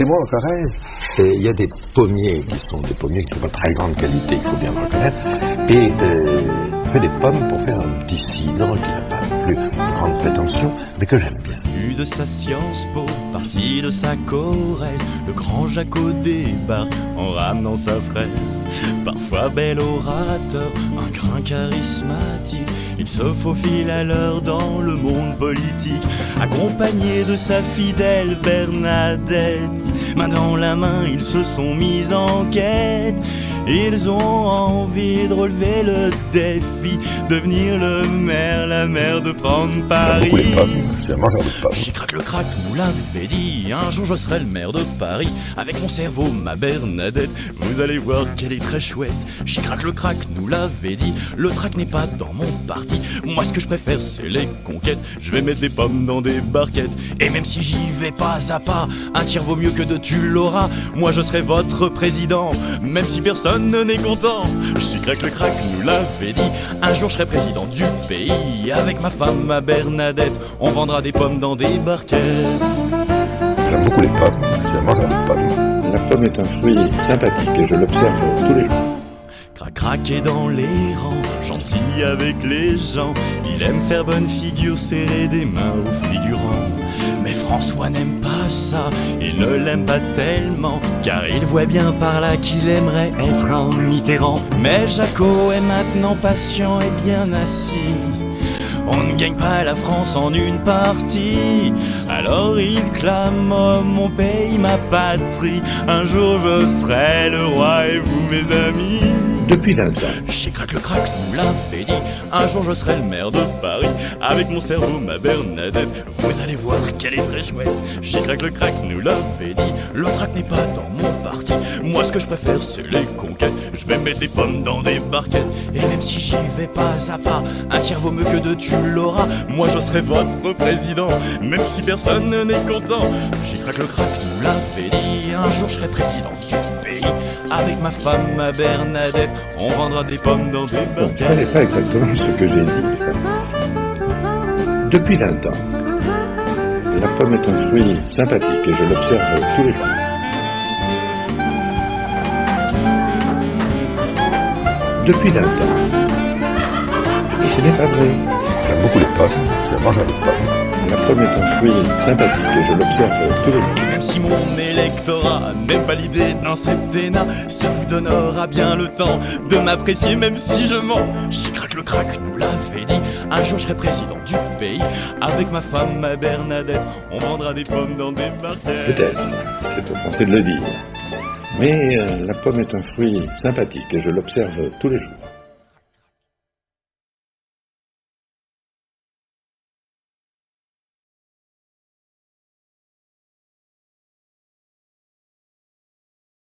Chez moi, en Corrèze, il y a des pommiers qui sont de très grande qualité, il faut bien le reconnaître. Et on fait des pommes pour faire un petit cidre qui n'a pas plus de grande prétention, mais que j'aime bien. Vu de sa Sciences Po, parti de sa Corrèze, le grand Jaco débarque en ramenant sa fraise. Parfois bel orateur, un grain charismatique, il se faufile à l'heure dans le monde politique, accompagné de sa fidèle Bernadette. Main dans la main, ils se sont mis en quête. Ils ont envie de relever le défi, devenir le maire, la mère de prendre Paris. J'aime beaucoup les pommes, je suis un mangeur de pommes. J'y craque le crack, nous l'avait dit, un jour je serai le maire de Paris. Avec mon cerveau, ma Bernadette, vous allez voir qu'elle est très chouette. J'y craque le crack, nous l'avait dit, le trac n'est pas dans mon parti. Moi ce que je préfère c'est les conquêtes, je vais mettre des pommes dans des barquettes. Et même si j'y vais pas à pas, un tir vaut mieux que deux, tu l'auras. Moi je serai votre président, même si personne n'est content. J'y craque le crack, nous l'avait dit, un jour je serai président du pays. Avec ma femme, ma Bernadette, on vendra des pommes dans des barquettes. J'aime beaucoup les pommes, je suis un mangeur de pommes. La pomme est un fruit sympathique et je l'observe tous les jours. Crac craquer dans les rangs, gentil avec les gens, il aime faire bonne figure, serrer des mains aux figurants. Mais François n'aime pas ça, il ne l'aime pas tellement, car il voit bien par là qu'il aimerait être un Mitterrand. Mais Jaco est maintenant patient et bien assis, on ne gagne pas la France en une partie. Alors il clame, oh, mon pays, ma patrie, un jour je serai le roi et vous mes amis. Depuis 20 ans, J'y craque le crack, nous l'avait dit, un jour je serai le maire de Paris. Avec mon cerveau, ma Bernadette, vous allez voir qu'elle est très chouette. J'y craque le crack, nous l'avait dit, le trac n'est pas dans mon parti. Moi ce que je préfère c'est les conquêtes, je vais mettre des pommes dans des barquettes. Et même si j'y vais pas à pas, un tir vaut mieux que deux, tu l'auras. Moi je serai votre président, même si personne n'est content. J'y craque le crack, nous l'avait dit, un jour je serai président du pays. Avec ma femme, ma Bernadette, on vendra des pommes dans des bon, ça barquettes. n'est pas exactement ce que j'ai dit. Ça. Depuis 20 ans, la pomme est un fruit sympathique et je l'observe tous les jours. Depuis 20 ans. Et ce n'est pas vrai. J'aime beaucoup les pommes, je suis un mangeur de pommes. La pomme est un fruit sympathique et je l'observe tous les jours. Même si mon électorat n'aime pas l'idée d'un septennat, ça vous donnera bien le temps de m'apprécier même si je mens. J'y craque le crack, nous l'avait dit, un jour je serai président du pays. Avec ma femme, ma Bernadette, on vendra des pommes dans des barquettes. Peut-être, c'est aux Français de le dire. Mais la pomme est un fruit sympathique et je l'observe tous les jours.